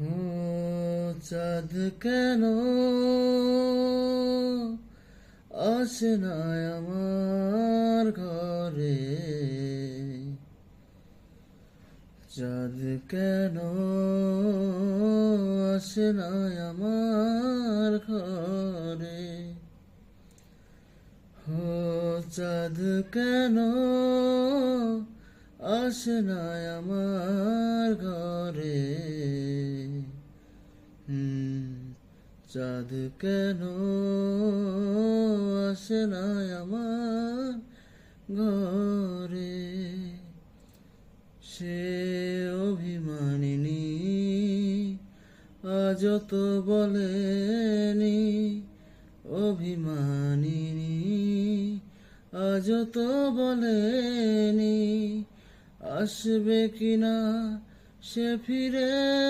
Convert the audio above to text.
ও চাঁদ কেন আসে না আমার ঘরে, চাঁদ কেন আসে না আমার ঘরে, ও চাঁদ কেন আসে না আমার ঘরে, চাঁদ কেন আসে না আমার ঘরে, সে অভিমানিনী আজ তো বলেনি, অভিমানিনী আজ তো বলেনি আসবে কিনা সে ফিরে।